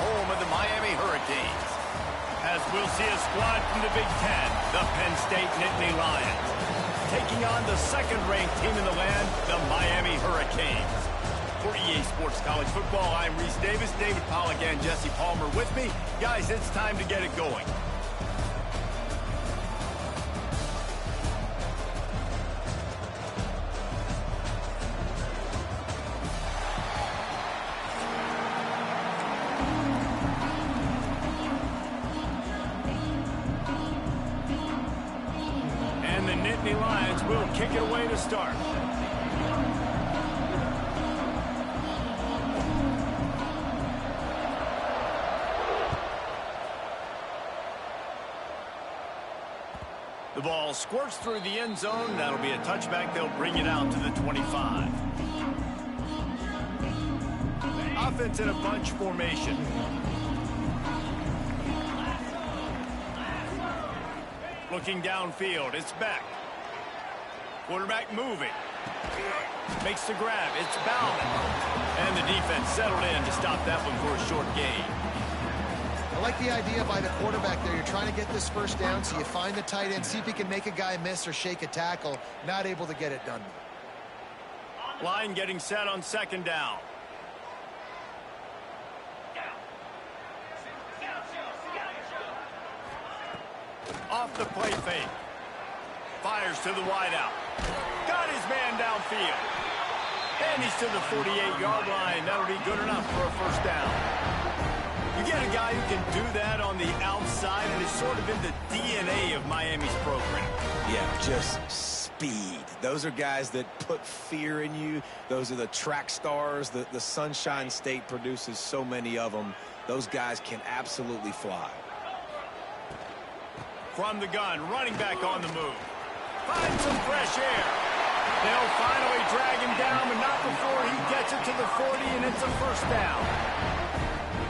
home of the Miami Hurricanes. As we'll see a squad from the Big Ten, the Penn State Nittany Lions, taking on the second-ranked team in the land, the Miami Hurricanes. For EA Sports College Football, I'm Reese Davis, David Pollack, and Jesse Palmer with me. Guys, it's time to get it going. And the Nittany Lions will kick it away to start. The ball squirts through the end zone. That'll be a touchback. They'll bring it out to the 25. Offense in a bunch formation. Looking downfield. It's back. Quarterback moving. Makes the grab. It's Bowman. And the defense settled in to stop that one for a short gain. I like the idea by the quarterback there. You're trying to get this first down, so you find the tight end, see if he can make a guy miss or shake a tackle. Not able to get it done. Line getting set on second down. Off the play fake. Fires to the wideout. Got his man downfield. And he's to the 48-yard line. That'll be good enough for a first down. You get a guy who can do that on the outside, and it's sort of in the DNA of Miami's program. Yeah, just speed. Those are guys that put fear in you. Those are the track stars. The Sunshine State produces so many of them. Those guys can absolutely fly. From the gun, running back on the move. Find some fresh air. They'll finally drag him down, but not before he gets it to the 40, and it's a first down.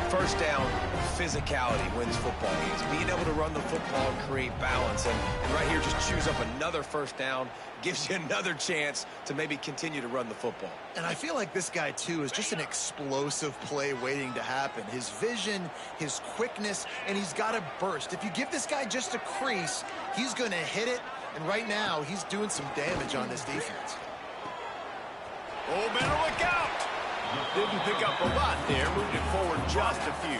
First down, physicality wins football games. Being able to run the football and create balance. And right here, just choose up another first down. Gives you another chance to maybe continue to run the football. And I feel like this guy, too, is just an explosive play waiting to happen. His vision, his quickness, and he's got a burst. If you give this guy just a crease, he's going to hit it. And right now, he's doing some damage on this defense. Oh, better look out. Didn't pick up a lot there, moved it forward just a few.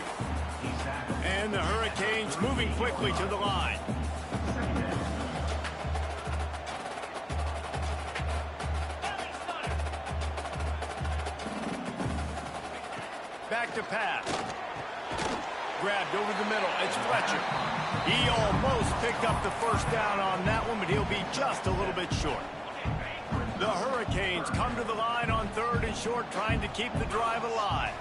And the Hurricanes moving quickly to the line. Back to pass. Grabbed over the middle. It's Fletcher. He almost picked up the first down on that one, but he'll be just a little bit short. The Hurricanes come to the line on third and short, trying to keep the drive alive.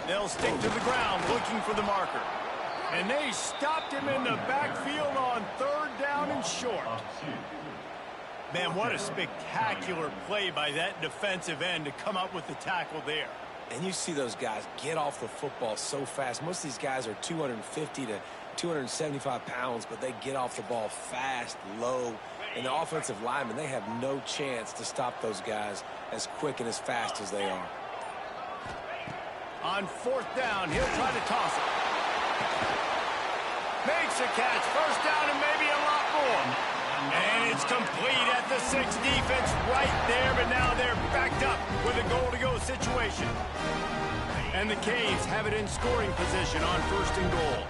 They'll stick to the ground, looking for the marker. And they stopped him in the backfield on third down and short. Man, what a spectacular play by that defensive end to come up with the tackle there. And you see those guys get off the football so fast. Most of these guys are 250 to 275 pounds, but they get off the ball fast, low. And the offensive linemen, they have no chance to stop those guys as quick and as fast as they are. On fourth down, he'll try to toss it. Makes a catch. First down and maybe a lot more. And it's complete at the 6. Defense right there, but now they're backed up with a goal-to-go situation. And the Canes have it in scoring position on first and goal.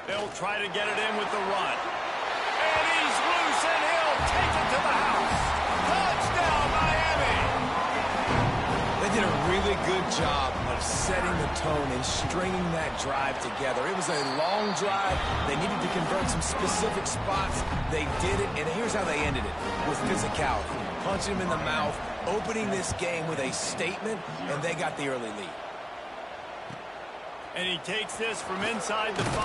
They'll try to get it in with the run. And he's loose, and he'll take it to the house. Touchdown, Miami! They did a really good job of setting the tone and stringing that drive together. It was a long drive. They needed to convert some specific spots. They did it, and here's how they ended it, with physicality. Punching him in the mouth, opening this game with a statement, and they got the early lead. And he takes this from inside the 5.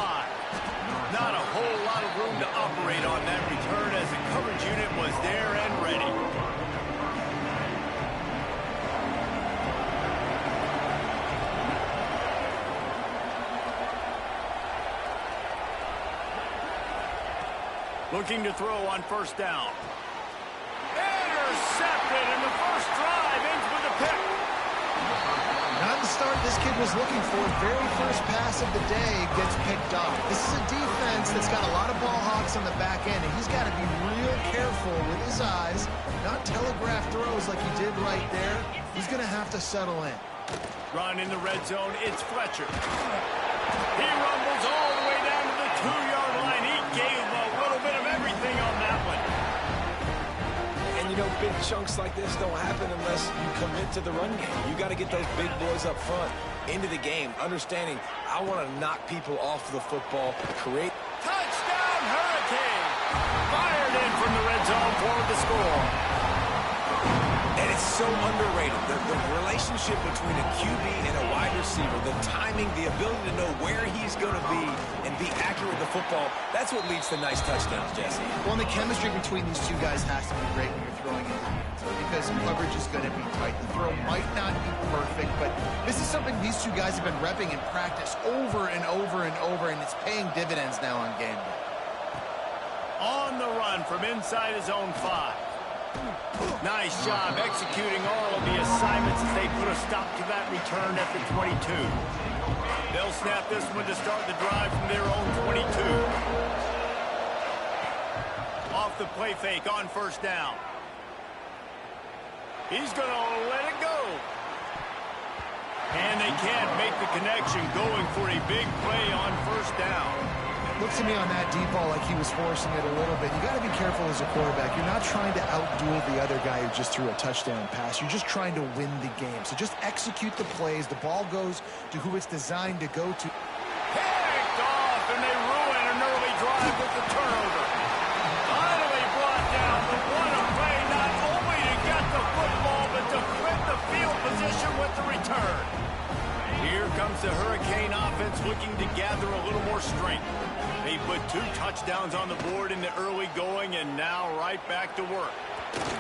Not a whole lot of room to operate on that return as the coverage unit was there and ready. Looking to throw on first down. Intercepted, and the first drive ends with a pick. start this kid was looking for. Very first pass of the day gets picked off. This is a defense that's got a lot of ball hawks on the back end, and he's got to be real careful with his eyes, not telegraph throws like he did right there. He's going to have to settle in. Run in the red zone, it's Fletcher. He rumbles all the way down to the 2-yard line. He gave a little bit of everything on that one. And, you know, big chunks like this don't happen unless you commit to the run game. You got to get those big boys up front into the game, understanding I want to knock people off the football, create. Touchdown, Hurricane! Fired in from the red zone for the score. And it's so underrated. The relationship between a QB and a wide receiver, the timing, the ability to know where he's going to be and be accurate with the football, that's what leads to nice touchdowns, Jesse. Well, and the chemistry between these two guys has to be great when you're throwing it, because coverage is going to be tight. The throw might not be perfect, but this is something these two guys have been repping in practice over and over and over, and it's paying dividends now on game day. On the run from inside his own 5. Nice job executing all of the assignments as they put a stop to that return at the 22. They'll snap this one to start the drive from their own 22. Off the play fake on first down. He's going to let it go. And they can't make the connection, going for a big play on first down. Looks to me on that deep ball like he was forcing it a little bit. You got to be careful as a quarterback. You're not trying to outduel the other guy who just threw a touchdown pass. You're just trying to win the game. So just execute the plays. The ball goes to who it's designed to go to. Picked off, and they ruin an early drive with the turnover. Finally brought down, but what a play, not only to get the football, but to flip the field position with the return. Here comes the Hurricane offense looking to gather a little more strength. They put 2 touchdowns on the board in the early going, and now right back to work.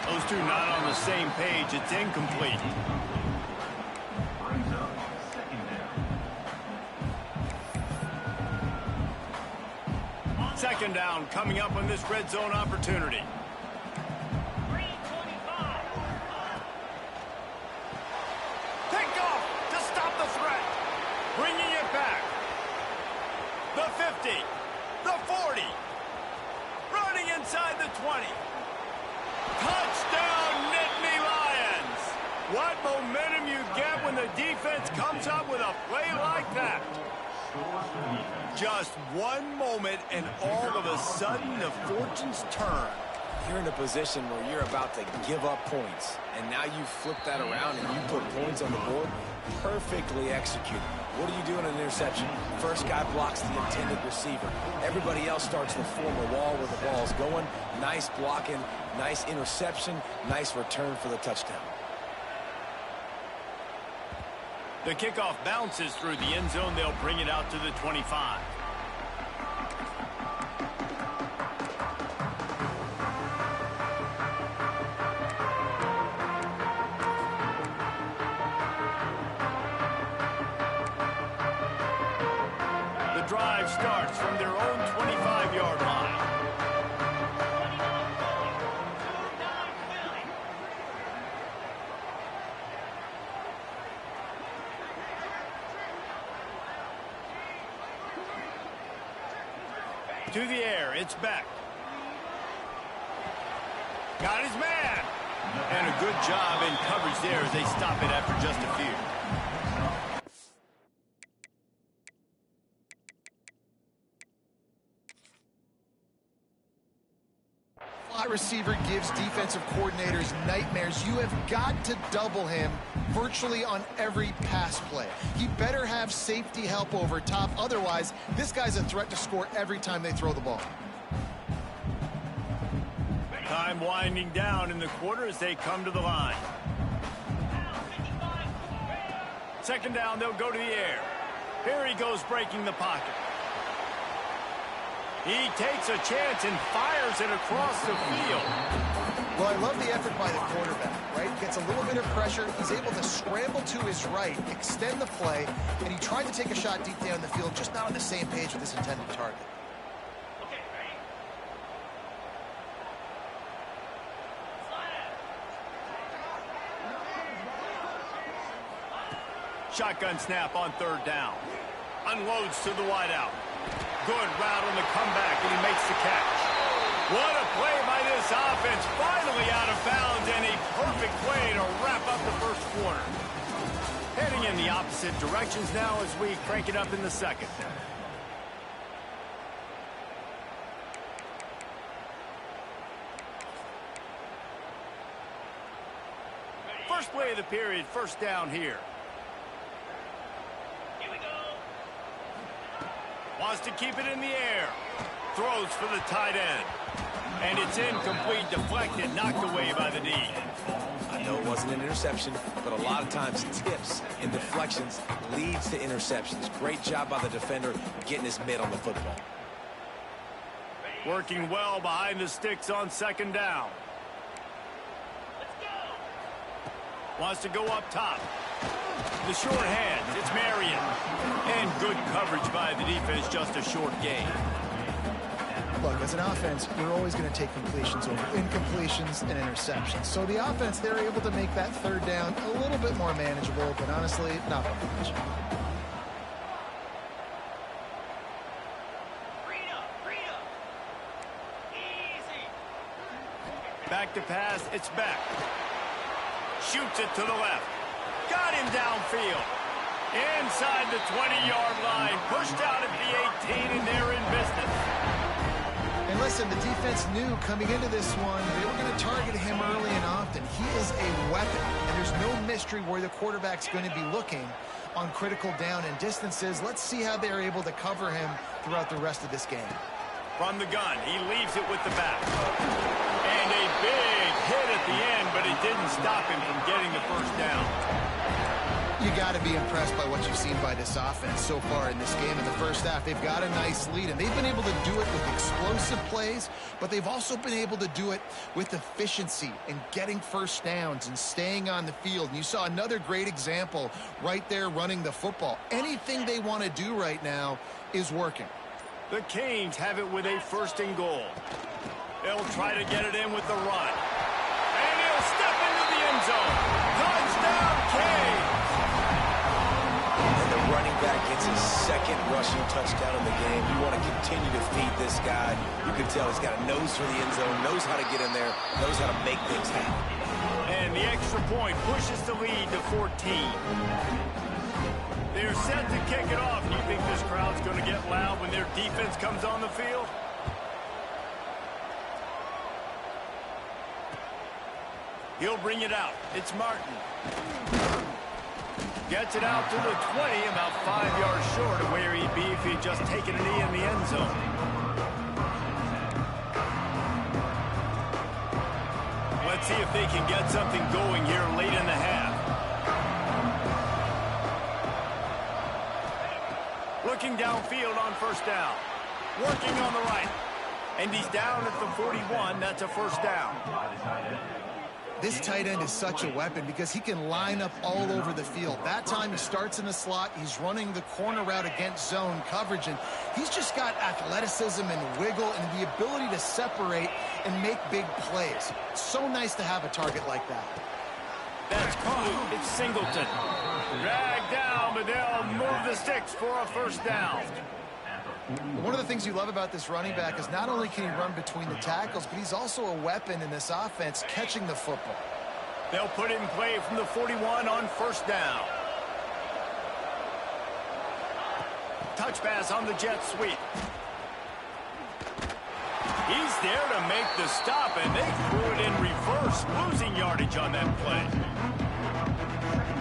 Those two not on the same page. It's incomplete. Second down coming up on this red zone opportunity. Pick off to stop the threat. Bringing it back. The 50. The 40. Running inside the 20. Touchdown, Nittany Lions. What momentum you get when the defense comes up with a play like that. Just one moment, and all of a sudden, the fortunes turn. You're in a position where you're about to give up points, and now you flip that around and you put points on the board. Perfectly executed. What do you do in an interception? First guy blocks the intended receiver. Everybody else starts to form a wall where the ball's going. Nice blocking, nice interception, nice return for the touchdown. The kickoff bounces through the end zone. They'll bring it out to the 25. Drive starts from their own 25-yard line. To the air, it's back. Got his man. And a good job in coverage there as they stop it after just a few. Receiver gives defensive coordinators nightmares. You have got to double him virtually on every pass play. He better have safety help over top. Otherwise, this guy's a threat to score every time they throw the ball. Time winding down in the quarter as they come to the line. Second down, they'll go to the air. Here he goes, breaking the pocket. He takes a chance and fires it across the field. Well, I love the effort by the quarterback, right? Gets a little bit of pressure. He's able to scramble to his right, extend the play, and he tried to take a shot deep down the field, just not on the same page with his intended target. Shotgun snap on third down. Unloads to the wideout. Good route on the comeback, and he makes the catch. What a play by this offense. Finally out of bounds, and a perfect play to wrap up the first quarter. Heading in the opposite directions now as we crank it up in the second. First play of the period, first down here. Here we go. Wants to keep it in the air. Throws for the tight end. And it's incomplete, deflected, knocked away by the D. I know it wasn't an interception, but a lot of times tips and deflections leads to interceptions. Great job by the defender getting his mitt on the football. Working well behind the sticks on second down. Wants to go up top. The short hands, it's Marion. And good coverage by the defense, just a short gain. Look, as an offense, you're always going to take completions over incompletions and interceptions. So the offense, they're able to make that third down a little bit more manageable, but honestly, not by much. Back to pass, it's back. Shoots it to the left. Got him downfield. Inside the 20-yard line. Pushed out at the 18, and they're in business. And listen, the defense knew coming into this one, they were going to target him early and often. He is a weapon, and there's no mystery where the quarterback's going to be looking on critical down and distances. Let's see how they're able to cover him throughout the rest of this game. From the gun, he leaves it with the back. And a big hit at the end, but it didn't stop him from getting the first down. You got to be impressed by what you've seen by this offense so far in this game. In the first half, they've got a nice lead, and they've been able to do it with explosive plays, but they've also been able to do it with efficiency and getting first downs and staying on the field. And you saw another great example right there running the football. Anything they want to do right now is working. The Canes have it with a first and goal. They'll try to get it in with the run. And he'll step into the end zone. Touchdown, Canes! And the running back gets his second rushing touchdown in the game. You want to continue to feed this guy. You can tell he's got a nose for the end zone, knows how to get in there, knows how to make things happen. And the extra point pushes the lead to 14. They're set to kick it off. Do you think this crowd's going to get loud when their defense comes on the field? He'll bring it out. It's Martin. Gets it out to the 20, about 5 yards short of where he'd be if he'd just taken a knee in the end zone. Let's see if they can get something going here late in the half. Looking downfield on first down. Working on the right. And he's down at the 41. That's a first down. This tight end is such a weapon because he can line up all over the field. That time he starts in the slot. He's running the corner route against zone coverage, and he's just got athleticism and wiggle and the ability to separate and make big plays. It's so nice to have a target like that. That's caught. It's Singleton. Dragged down, but they'll move the sticks for a first down. One of the things you love about this running back is not only can he run between the tackles, but he's also a weapon in this offense catching the football. They'll put it in play from the 41 on first down. Touch pass on the jet sweep. He's there to make the stop, and they threw it in reverse, losing yardage on that play.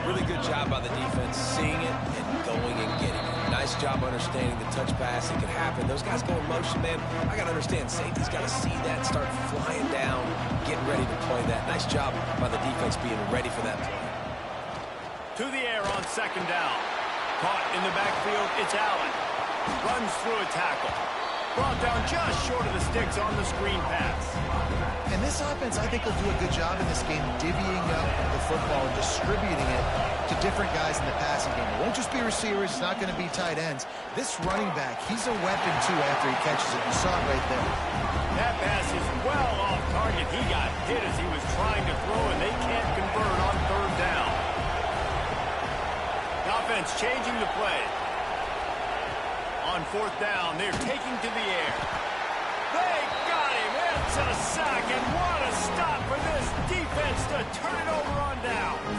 Really good job by the defense, seeing it and going and getting it. Nice job understanding the touch pass. It can happen. Those guys go in motion, man. I got to understand, safety's got to see that, start flying down, getting ready to play that. Nice job by the defense being ready for that play. To the air on second down. Caught in the backfield, it's Allen. Runs through a tackle. Brought down just short of the sticks on the screen pass. And this offense, I think, will do a good job in this game divvying up the football and distributing it to different guys in the passing game. It won't just be receivers. It's not going to be tight ends. This running back, he's a weapon, too, after he catches it. You saw it right there. That pass is well off target. He got hit as he was trying to throw, and they can't convert on third down. Now defense changing the play. On fourth down, they're taking to the air. They got him. It's a sack, and what a stop for this defense to turn it over on downs.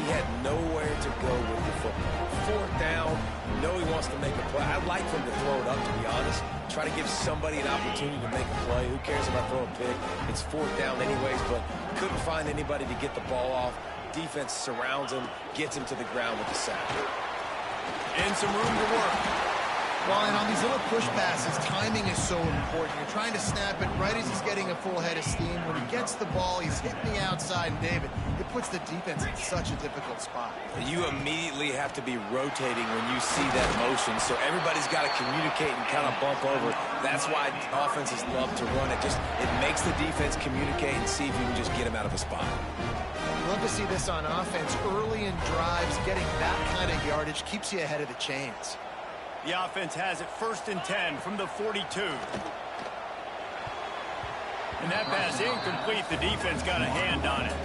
He had nowhere to go with the football. Fourth down, you know he wants to make a play. I'd like for him to throw it up, to be honest. Try to give somebody an opportunity to make a play. Who cares if I throw a pick? It's fourth down anyways, but couldn't find anybody to get the ball off. Defense surrounds him, gets him to the ground with the sack. And some room to work. Well, and on these little push passes, timing is so important. You're trying to snap it right as he's getting a full head of steam. When he gets the ball, he's hitting the outside, and David, it puts the defense in such a difficult spot. You immediately have to be rotating when you see that motion, so everybody's got to communicate and kind of bump over. That's why offenses love to run it. It makes the defense communicate and see if you can just get him out of a spot. Love to see this on offense. Early in drives, getting that kind of yardage keeps you ahead of the chains. The offense has it 1st and 10 from the 42. And that pass incomplete. The defense got a hand on it.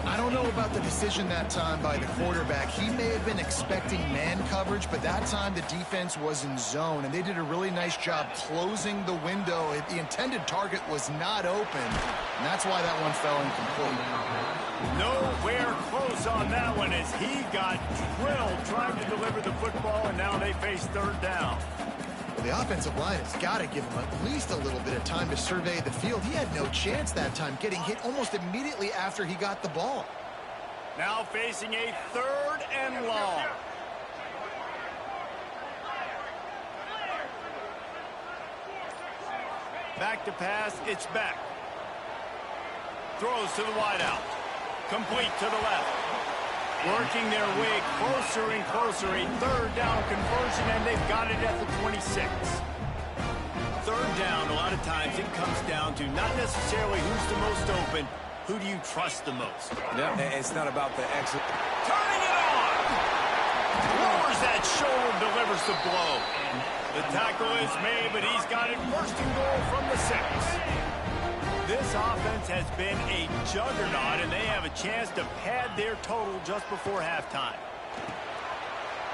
I don't know about the decision that time by the quarterback. He may have been expecting man coverage, but that time the defense was in zone, and they did a really nice job closing the window. The intended target was not open, and that's why that one fell incomplete. Nowhere close on that one as he got drilled trying to deliver the football, and now they face third down. Well, the offensive line has got to give him at least a little bit of time to survey the field. He had no chance that time, getting hit almost immediately after he got the ball. Now facing a 3rd and long. Back to pass, it's back. Throws to the wideout. Complete to the left. Working their way closer and closer. A 3rd down conversion, and they've got it at the 26. 3rd down, a lot of times it comes down to not necessarily who's the most open, who do you trust the most? Yeah, it's not about the exit. Turning it on! Lowers that shoulder, delivers the blow. The tackle is made, but he's got it 1st and goal from the 6. This offense has been a juggernaut, and they have a chance to pad their total just before halftime.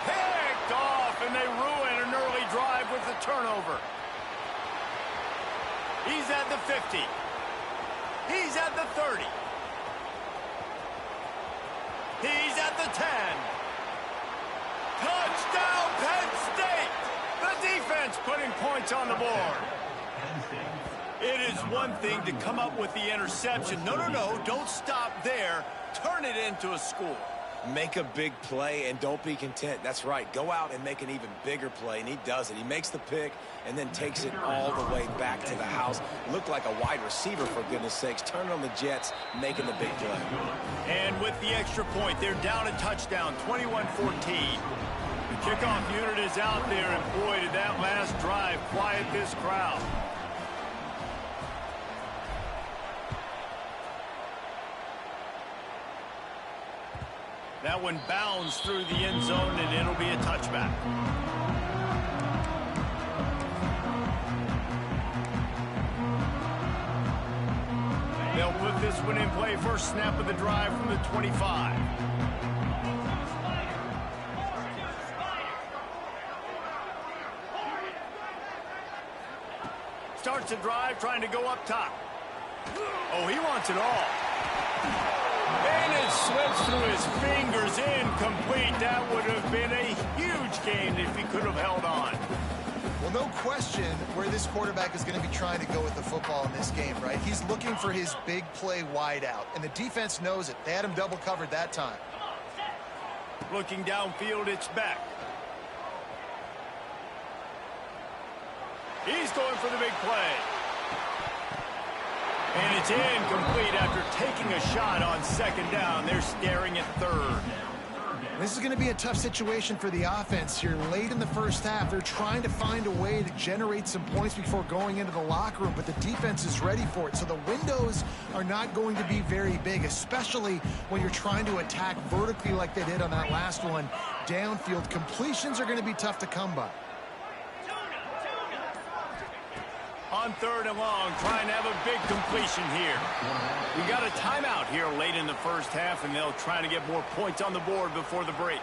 Picked off, and they ruin an early drive with the turnover. He's at the 50. He's at the 30. He's at the 10. Touchdown, Penn State! The defense putting points on the board. It is one thing to come up with the interception. No, don't stop there. Turn it into a score. Make a big play and don't be content. That's right. Go out and make an even bigger play, and he does it. He makes the pick and then takes it all the way back to the house. Looked like a wide receiver, for goodness sakes. Turning on the Jets, making the big play. And with the extra point, they're down a touchdown, 21-14. The kickoff unit is out there, and boy, did that last drive quiet this crowd. That one bounds through the end zone, and it'll be a touchback. They'll put this one in play. First snap of the drive from the 25. Starts the drive, trying to go up top. Oh, he wants it all. And it slips through his fingers, incomplete. That would have been a huge gain if he could have held on. Well, no question where this quarterback is going to be trying to go with the football in this game, right? He's looking for his big play wide out, and the defense knows it. They had him double covered that time. Looking downfield, it's back. He's going for the big play. And it's incomplete after taking a shot on 2nd down. They're staring at 3rd. This is going to be a tough situation for the offense here. Late in the first half, they're trying to find a way to generate some points before going into the locker room, but the defense is ready for it. So the windows are not going to be very big, especially when you're trying to attack vertically like they did on that last one. Downfield completions are going to be tough to come by. On 3rd and long, trying to have a big completion here. We got a timeout here late in the first half, and they'll try to get more points on the board before the break.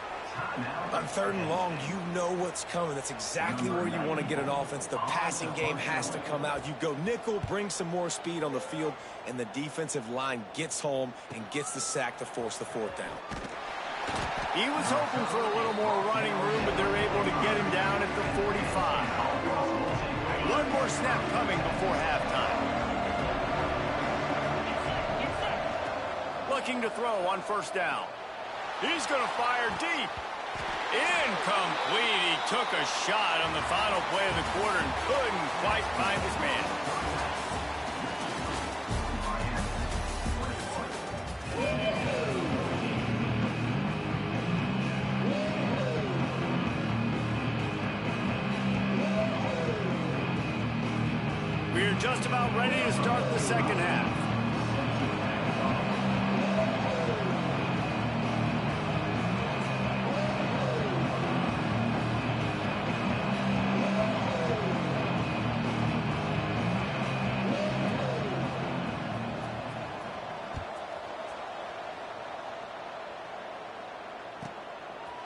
On 3rd and long, you know what's coming. That's exactly where you want to get an offense. The passing game has to come out. You go nickel, bring some more speed on the field, and the defensive line gets home and gets the sack to force the 4th down. He was hoping for a little more running room, but they're able to get him down at the 45. One more snap coming before halftime. Looking to throw on 1st down. He's going to fire deep. Incomplete. He took a shot on the final play of the quarter and couldn't quite find his man. We're just about ready to start the 2nd half.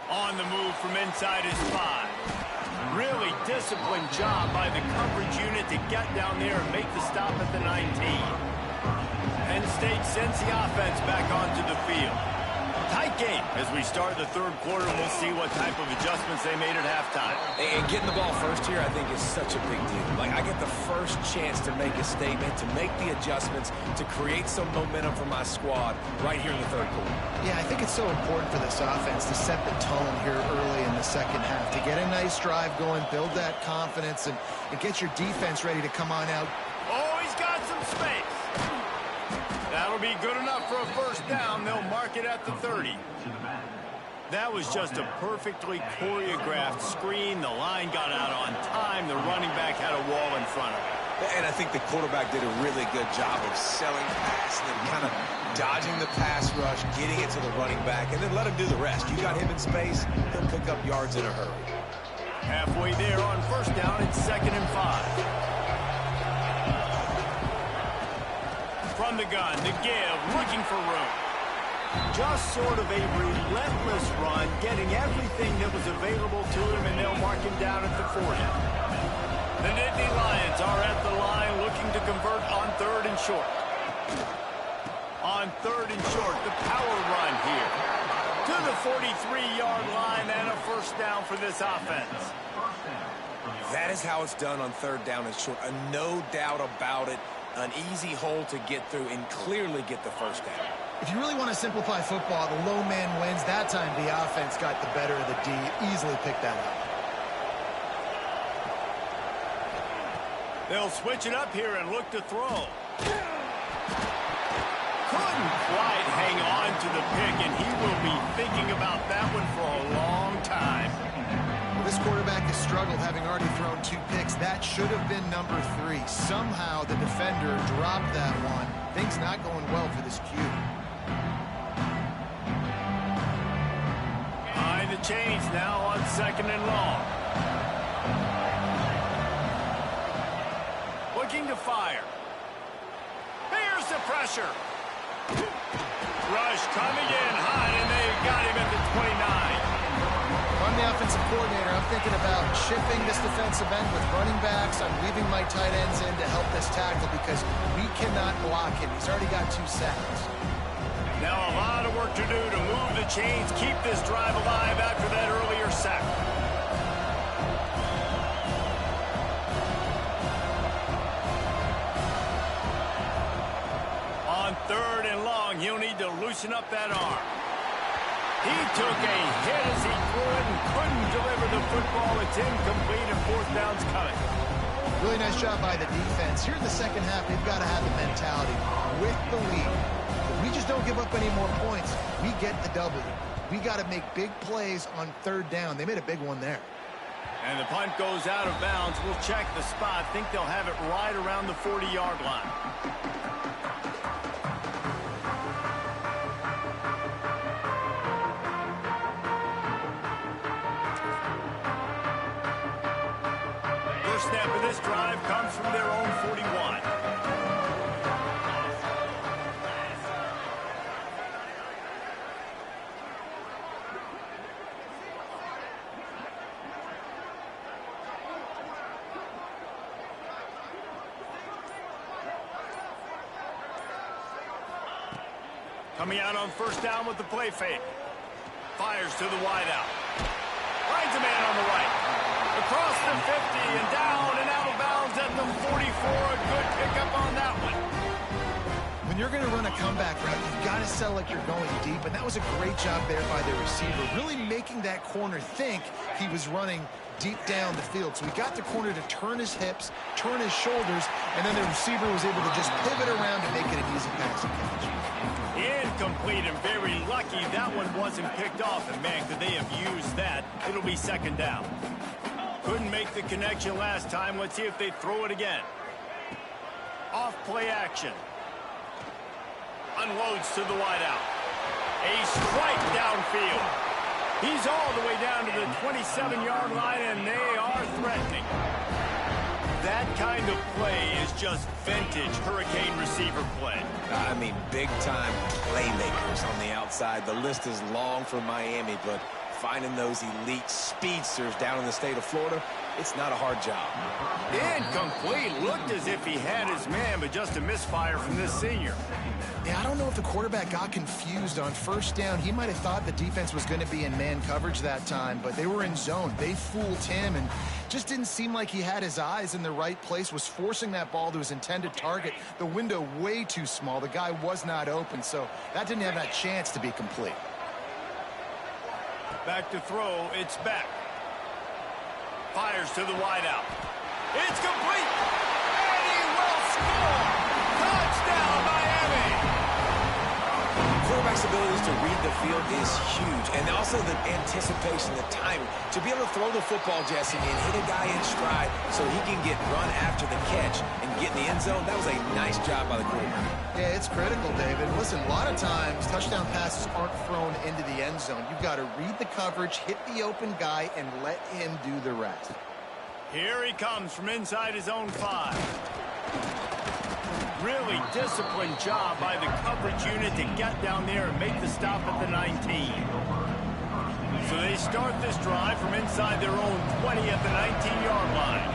On the move from inside his 5. Really disciplined job by the coverage unit to get down there and make the stop at the 19. Penn State sends the offense back onto the field. Tight game as we start the 3rd quarter, and we'll see what type of adjustments they made at halftime. And getting the ball first here, I think, is such a big deal. Like, I get the first chance to make a statement, to make the adjustments, to create some momentum for my squad right here in the 3rd quarter. Yeah, I think it's so important for this offense to set the tone here early in the 2nd half, to get a nice drive going, build that confidence, and get your defense ready to come on out. Oh, he's got some space. That'll be good enough for a 1st down. They'll mark it at the 30. That was just a perfectly choreographed screen. The line got out on time. The running back had a wall in front of him. And I think the quarterback did a really good job of selling pass and then kind of dodging the pass rush, getting it to the running back, and then let him do the rest. You got him in space, he'll pick up yards in a hurry. Halfway there on 1st down, it's 2nd and 5. From the gun, the give, looking for room. Just sort of a relentless run, getting everything that was available to him, and they'll mark him down at the 40. The Nittany Lions are at the line looking to convert on 3rd and short. On 3rd and short, the power run here. To the 43-yard line and a 1st down for this offense. That is how it's done on 3rd down and short. No doubt about it. An easy hole to get through and clearly get the 1st down. If you really want to simplify football, the low man wins. That time the offense got the better of the D. Easily picked that up. They'll switch it up here and look to throw. Couldn't quite hang on to the pick, and he will be thinking about that one for a long time. This quarterback has struggled, having already thrown 2 picks. That should have been number 3. Somehow the defender dropped that one. Things not going well for this Q. Behind the chains now on 2nd and long. Looking to fire. Here's the pressure. Rush coming in hot, and they got him at the 29. I'm the offensive coordinator. I'm thinking about shifting this defensive end with running backs. I'm leaving my tight ends in to help this tackle because we cannot block him. He's already got 2 sacks. Now a lot of work to do to move the chains, keep this drive alive after that earlier sack. On 3rd and long, he'll need to loosen up that arm. He took a hit as he threw it and couldn't deliver the football. It's incomplete, and 4th down's coming. Really nice job by the defense. Here in the 2nd half, they've got to have the mentality with the lead. If we just don't give up any more points, we get the W. We got to make big plays on 3rd down. They made a big one there. And the punt goes out of bounds. We'll check the spot. Think they'll have it right around the 40-yard line. First snap of this drive comes from their own 41. Coming out on first down with the play fake. Fires to the wideout. Finds a man on the right. Across the 50 and down and out of bounds at the 44. A good pickup on that one. When you're going to run a comeback route, you've got to sell like you're going deep, and that was a great job there by the receiver, really making that corner think he was running deep down the field. So he got the corner to turn his hips, turn his shoulders, and then the receiver was able to just pivot around and make it an easy passing catch. Incomplete and very lucky that one wasn't picked off. And, man, could they have used that? It'll be second down. Couldn't make the connection last time. Let's see if they throw it again. Off play action. Unloads to the wideout. A strike downfield. He's all the way down to the 27-yard line, and they are threatening. That kind of play is just vintage Hurricane receiver play. I mean, big-time playmakers on the outside. The list is long for Miami, but finding those elite speedsters down in the state of Florida, it's not a hard job. Incomplete. Looked as if he had his man, but just a misfire from this senior. Yeah, I don't know if the quarterback got confused on first down. He might have thought the defense was going to be in man coverage that time, but they were in zone. They fooled him and just didn't seem like he had his eyes in the right place, was forcing that ball to his intended target. The window way too small. The guy was not open, so that didn't have that chance to be complete. Back to throw. It's Beck. Fires to the wideout. It's complete. And he will score. Touchdown, Miami. Quarterback's abilities to read the field is huge, and also the anticipation, the timing. To be able to throw the football, Jesse, and hit a guy in stride so he can get run after the catch and get in the end zone, that was a nice job by the quarterback. Yeah, it's critical, David. Listen, a lot of times touchdown passes aren't thrown into the end zone. You've got to read the coverage, hit the open guy, and let him do the rest. Here he comes from inside his own 5. Really disciplined job by the coverage unit to get down there and make the stop at the 19. So they start this drive from inside their own 20 at the 19-yard line.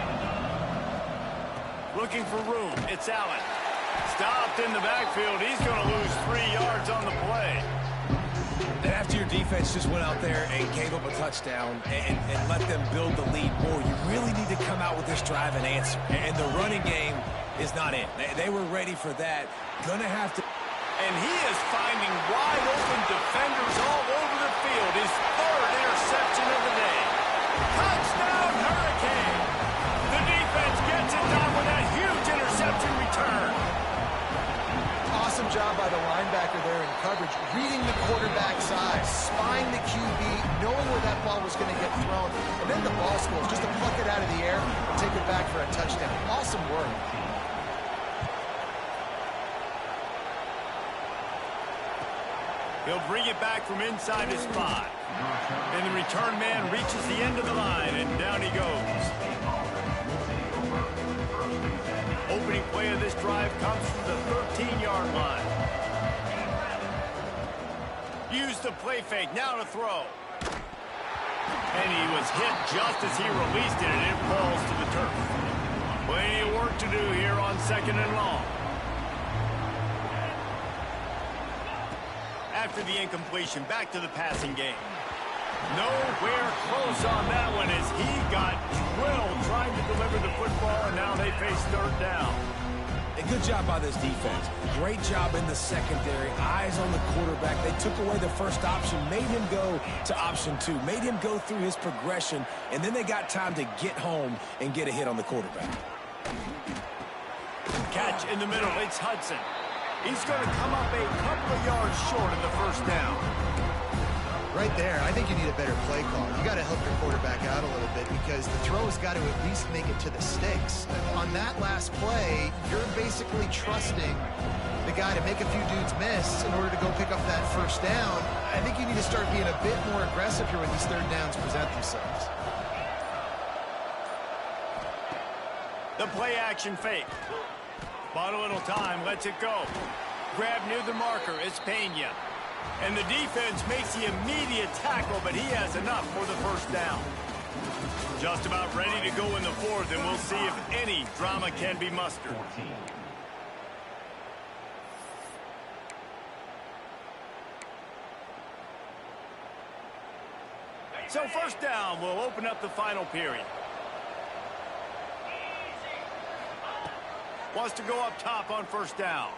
Looking for room. It's Allen. Stopped in the backfield. He's going to lose 3 yards on the play. And after your defense just went out there and gave up a touchdown and let them build the lead more, you really need to come out with this drive and answer. And the running game is not in. They were ready for that. Gonna have to. And he is finding wide open defenders all over the field. His 3rd interception of the day. Touchdown, Hurricane. The defense gets it done with that huge interception return. Awesome job by the linebacker there in coverage, reading the quarterback's eyes, spying the QB, knowing where that ball was going to get thrown, and then the ball schools just to pluck it out of the air and take it back for a touchdown. Awesome work. He'll bring it back from inside his 5. And the return man reaches the end of the line, and down he goes. Opening play of this drive comes from the 13-yard line. Use the play fake, now to throw. And he was hit just as he released it, and it falls to the turf. Plenty of work to do here on 2nd and long. After the incompletion, back to the passing game. Nowhere close on that one as he got drilled trying to deliver the football, and now they face 3rd down. A good job by this defense. Great job in the secondary. Eyes on the quarterback. They took away the first option, made him go to option 2, made him go through his progression, and then they got time to get home and get a hit on the quarterback. Catch in the middle. It's Hudson. He's going to come up a couple of yards short of the first down. Right there, I think you need a better play call. You got to help your quarterback out a little bit because the throw has got to at least make it to the sticks. On that last play, you're basically trusting the guy to make a few dudes miss in order to go pick up that first down. I think you need to start being a bit more aggressive here when these 3rd downs present themselves. The play action fake. Bought a little time, lets it go. Grab near the marker, it's Pena. And the defense makes the immediate tackle, but he has enough for the first down. Just about ready to go in the 4th, and we'll see if any drama can be mustered. So first down will open up the final period. Wants to go up top on first down.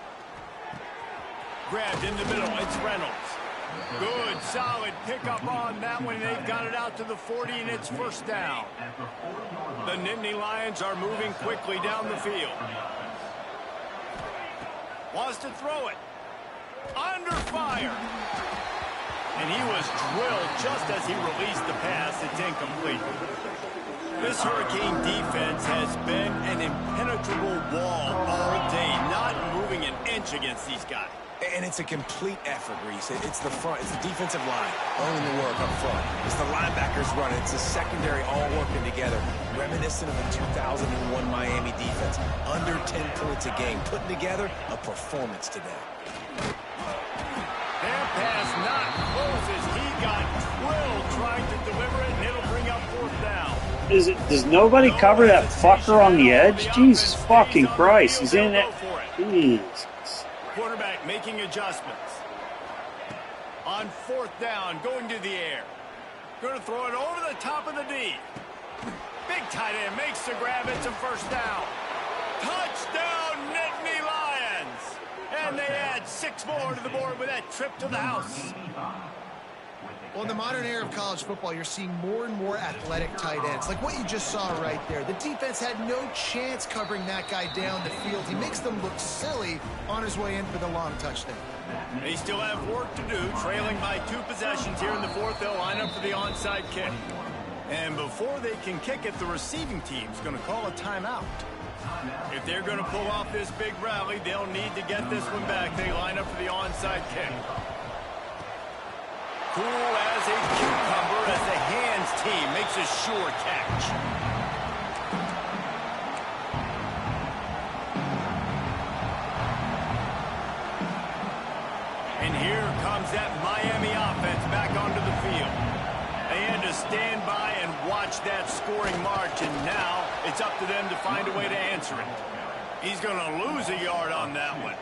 Grabbed in the middle. It's Reynolds. Good, solid pickup on that one. They've got it out to the 40, and it's first down. The Nittany Lions are moving quickly down the field. Wants to throw it. Under fire. And he was drilled just as he released the pass. It's incomplete. This Hurricane defense has been an impenetrable wall all day, not moving an inch against these guys. And it's a complete effort, Reese. It's the front. It's the defensive line owning the work up front. It's the linebackers running. It's the secondary all working together. Reminiscent of the 2001 Miami defense. Under 10 points a game. Putting together a performance today. That pass not close as he got drilled trying to deliver it, and it'll bring up fourth down. Does nobody cover that fucker on the edge? Jesus fucking Christ. He's in it. Jesus. Quarterback making adjustments. On fourth down, going to the air. Going to throw it over the top of the D. Big tight end makes the grab. It's a first down. Touchdown, Nittany Lions. And they add 6 more to the board with that trip to the house. Well, in the modern era of college football, you're seeing more and more athletic tight ends. Like what you just saw right there. The defense had no chance covering that guy down the field. He makes them look silly on his way in for the long touchdown. They still have work to do, trailing by 2 possessions here in the fourth. They'll line up for the onside kick. And before they can kick it, the receiving team's going to call a timeout. If they're going to pull off this big rally, they'll need to get this one back. They line up for the onside kick. Cool as a cucumber as the hands team makes a sure catch. And here comes that Miami offense back onto the field. They had to stand by and watch that scoring march, and now it's up to them to find a way to answer it. He's going to lose a yard on that one.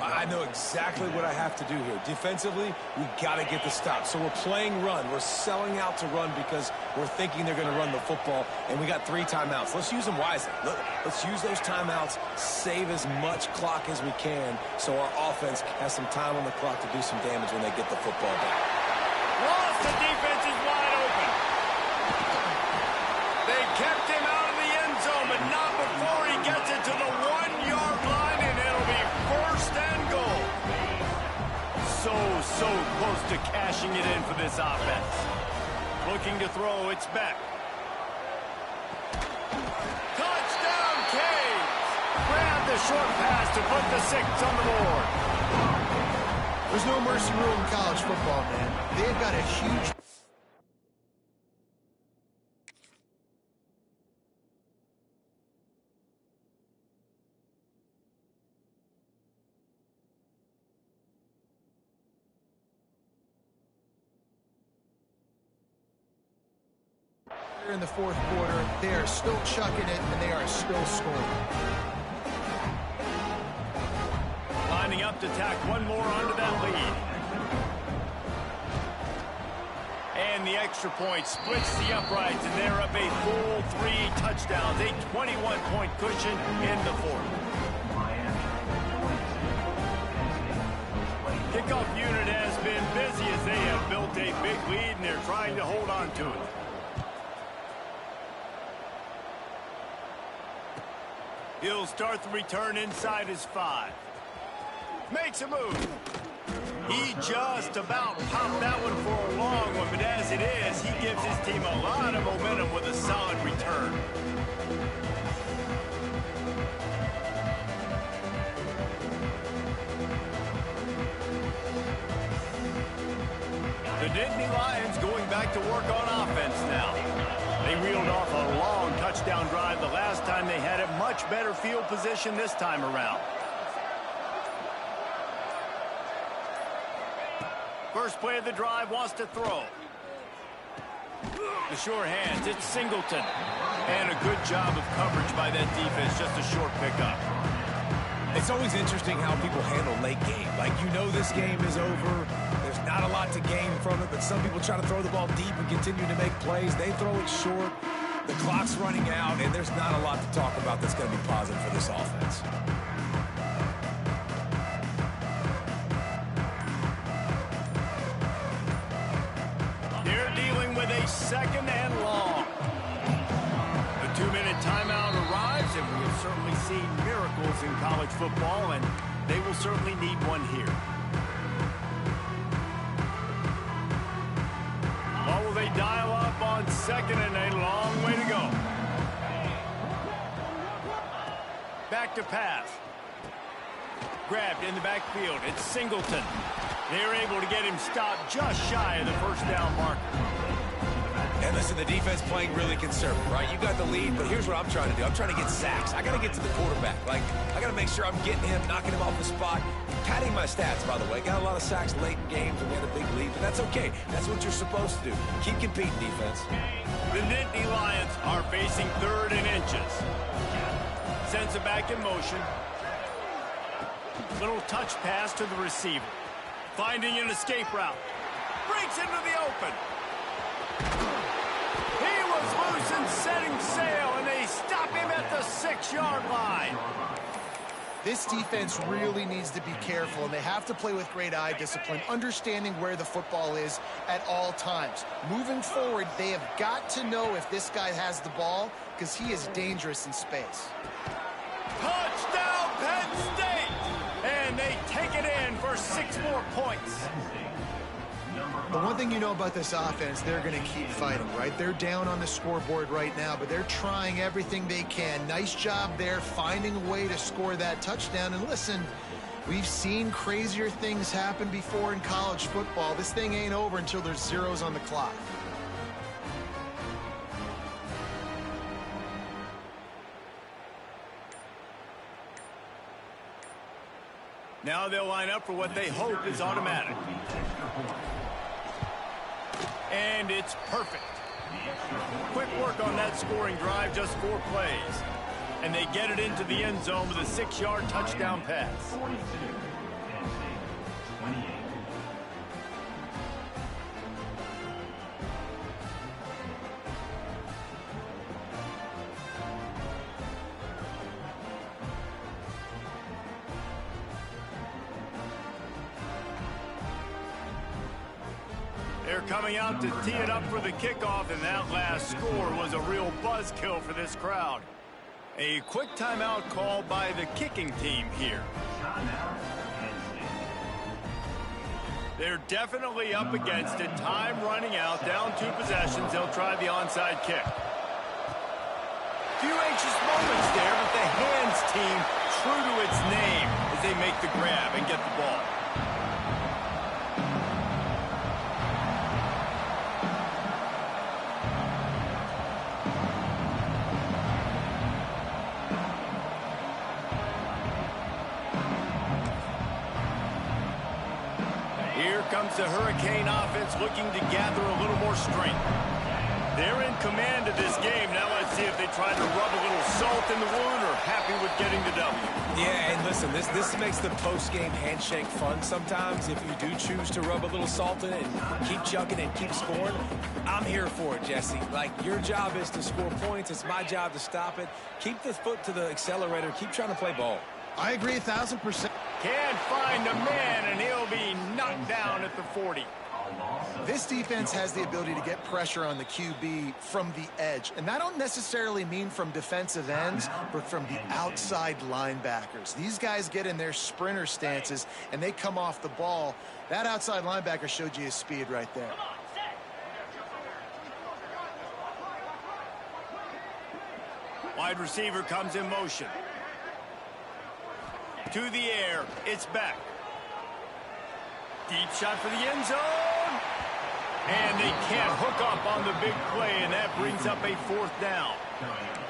I know exactly what I have to do here. Defensively, we got to get the stop. So we're playing run. We're selling out to run because we're thinking they're going to run the football, and we got 3 timeouts. Let's use them wisely. Let's use those timeouts, save as much clock as we can so our offense has some time on the clock to do some damage when they get the football back. Lost, the defense is wide open. They kept him out of the end zone, but not before he gets it to the 1-yard line, and it'll be first and goal. So close to cashing it in for this offense. Looking to throw, it's Beck. Touchdown, Canes! Grab the short pass to put the 6 on the board. There's no mercy rule in college football, man. They've got a huge... in the fourth quarter, they are still chucking it, and they are still scoring. Lining up to tack one more onto that lead. And the extra point splits the uprights, and they're up a full 3 touchdowns, a 21-point cushion in the fourth. Kickoff unit has been busy as they have built a big lead, and they're trying to hold on to it. He'll start the return inside his 5. Makes a move. He just about popped that one for a long one, but as it is, he gives his team a lot of momentum with a solid return. The Nittany Lions going back to work on offense now. They reeled off a long touchdown drive the last time they had it. Much better field position this time around. First play of the drive, wants to throw. The sure hands, it's Singleton. And a good job of coverage by that defense, just a short pickup. It's always interesting how people handle late game. Like, you know this game is over. There's Not a lot to gain from it, but some people try to throw the ball deep and continue to make plays. They throw it short. The clock's running out, and there's not a lot to talk about that's going to be positive for this offense. They're dealing with a 2nd and long. The 2-minute timeout arrives, and we have certainly seen miracles in college football, and they will certainly need one here. Or will they dial up on 2nd and a long way to go? Back to pass. Grabbed in the backfield. It's Singleton. They're able to get him stopped just shy of the 1st down marker. And listen, the defense playing really conservative, right? You got the lead, but here's what I'm trying to do. I'm trying to get sacks. I got to get to the quarterback. Like, I got to make sure I'm getting him, knocking him off the spot. Padding my stats, by the way. Got a lot of sacks late in games, and we had a big lead, but that's okay. That's what you're supposed to do. Keep competing, defense. The Nittany Lions are facing 3rd and inches. Sends it back in motion. Little touch pass to the receiver. Finding an escape route. Breaks into the open. He was loose and setting sail, and they stop him at the 6-yard line. This defense really needs to be careful, and they have to play with great eye discipline, understanding where the football is at all times. Moving forward, they have got to know if this guy has the ball, because he is dangerous in space. Touchdown, Penn State! And they take it in for 6 more points. The one thing you know about this offense, they're going to keep fighting, right? They're down on the scoreboard right now, but they're trying everything they can. Nice job there, finding a way to score that touchdown. And listen, we've seen crazier things happen before in college football. This thing ain't over until there's zeros on the clock. Now they'll line up for what they hope is automatic. And it's perfect. Quick work on that scoring drive, just 4 plays. And they get it into the end zone with a 6-yard touchdown pass. They're coming out to tee it up for the kickoff, and that last score was a real buzzkill for this crowd. A quick timeout called by the kicking team here. They're definitely up against it. Time running out, down 2 possessions. They'll try the onside kick. Few anxious moments there, but the hands team true to its name as they make the grab and get the ball. Here comes the Hurricane offense looking to gather a little more strength. They're in command of this game. Now let's see if they try to rub a little salt in the wound or happy with getting the W. Yeah, and listen, this makes the post-game handshake fun sometimes. If you do choose to rub a little salt in it and keep chugging and keep scoring, I'm here for it, Jesse. Like, your job is to score points. It's my job to stop it. Keep the foot to the accelerator. Keep trying to play ball. I agree 1,000%. Can't find a man, and he'll be knocked down at the 40. This defense has the ability to get pressure on the QB from the edge. And that don't necessarily mean from defensive ends, but from the outside linebackers. These guys get in their sprinter stances, and they come off the ball. That outside linebacker showed you his speed right there. Wide receiver comes in motion. To the air, it's back. Deep shot for the end zone. And they can't hook up on the big play, and that brings up a 4th down.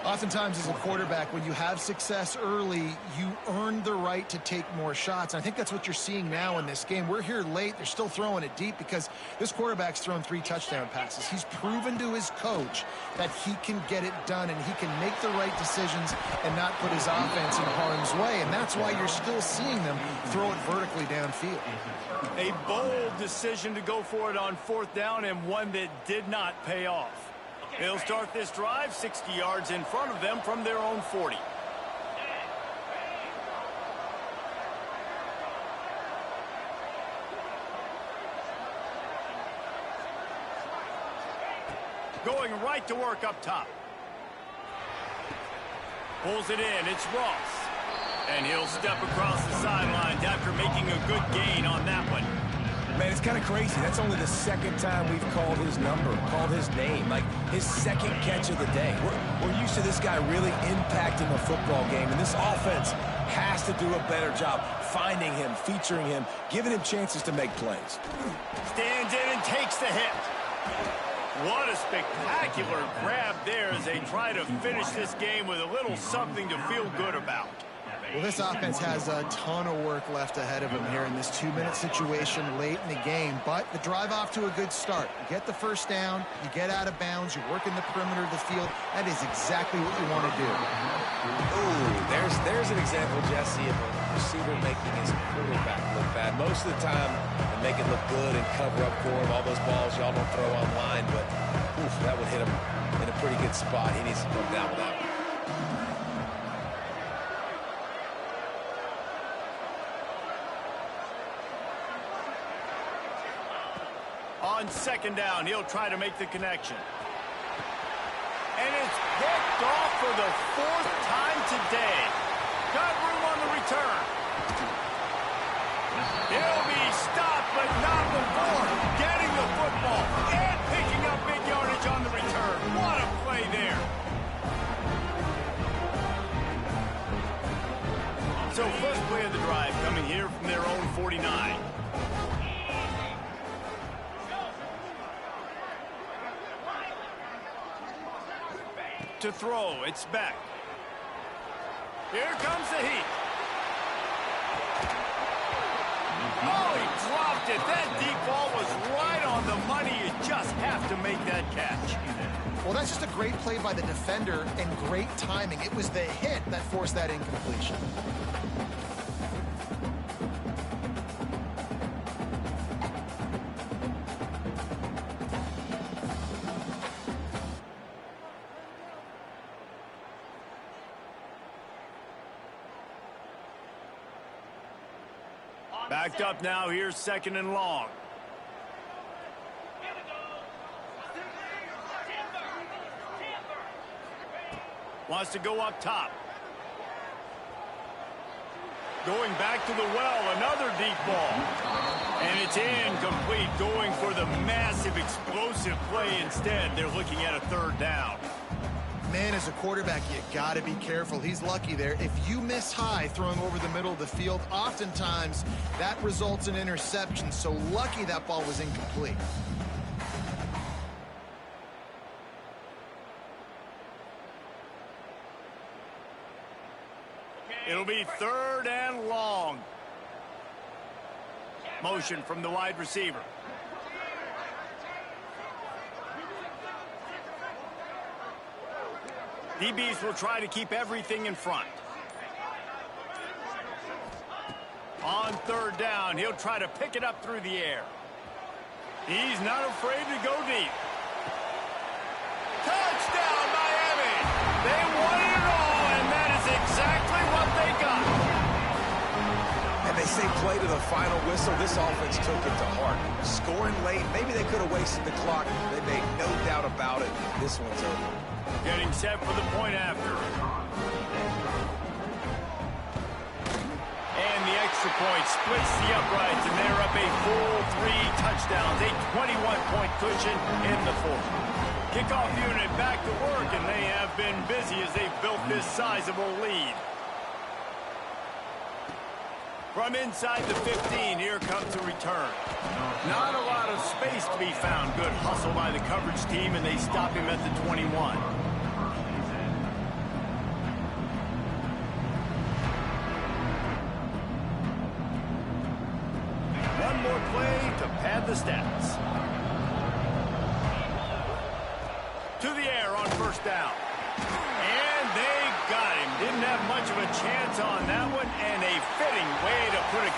Oftentimes as a quarterback, when you have success early, you earn the right to take more shots. And I think that's what you're seeing now in this game. We're here late. They're still throwing it deep because this quarterback's thrown 3 touchdown passes. He's proven to his coach that he can get it done and he can make the right decisions and not put his offense in harm's way. And that's why you're still seeing them throw it vertically downfield. A bold decision to go for it on 4th down, and one that did not pay off. They'll start this drive 60 yards in front of them from their own 40. Going right to work up top. Pulls it in. It's Ross. And he'll step across the sidelines after making a good gain on that one. Man, it's kind of crazy. That's only the 2nd time we've called his number, called his name, like his 2nd catch of the day. We're used to this guy really impacting a football game, and this offense has to do a better job finding him, featuring him, giving him chances to make plays. Stands in and takes the hit. What a spectacular grab there as they try to finish this game with a little something to feel good about. Well, this offense has a ton of work left ahead of them here in this 2-minute situation late in the game, but the drive off to a good start. You get the 1st down, you get out of bounds, you work in the perimeter of the field. That is exactly what you want to do. Ooh, there's an example, Jesse, of a receiver making his quarterback look bad. Most of the time, they make it look good and cover up for him. All those balls y'all don't throw online, but oof, that would hit him in a pretty good spot. He needs to come down with that one. On 2nd down, he'll try to make the connection. And it's picked off for the 4th time today. Got room on the return. He'll be stopped, but not before getting the football and picking up big yardage on the return. What a play there. So 1st play of the drive coming here from their own 49. To throw, it's back. Here comes the heat. Oh, he dropped it. That deep ball was right on the money. You just have to make that catch. Well, that's just a great play by the defender and great timing. It was the hit that forced that incompletion. Backed up now. Here's 2nd and long. Wants to go up top. Going back to the well. Another deep ball. And it's incomplete. Going for the massive explosive play instead. They're looking at a 3rd down. Man, as a quarterback, you got to be careful. He's lucky there. If you miss high throwing over the middle of the field, oftentimes that results in interception. So lucky that ball was incomplete. It'll be 3rd and long. Motion from the wide receiver. DBs will try to keep everything in front. On 3rd down, he'll try to pick it up through the air. He's not afraid to go deep. Touchdown, Miami! They won it all, and that is exactly what they got. And they say play to the final whistle. This offense took it to heart. Scoring late, maybe they could have wasted the clock. They made no doubt about it. This one's over. Getting set for the point after. And the extra point splits the uprights, and they're up a full 3 touchdowns, a 21-point cushion in the 4th. Kickoff unit back to work, and they have been busy as they've built this sizable lead. From inside the 15, here comes a return. Not a lot of space to be found. Good hustle by the coverage team, and they stop him at the 21. more play to pad the stats. To the air on first down. And they got him. Didn't have much of a chance on that one, and a fitting way to put a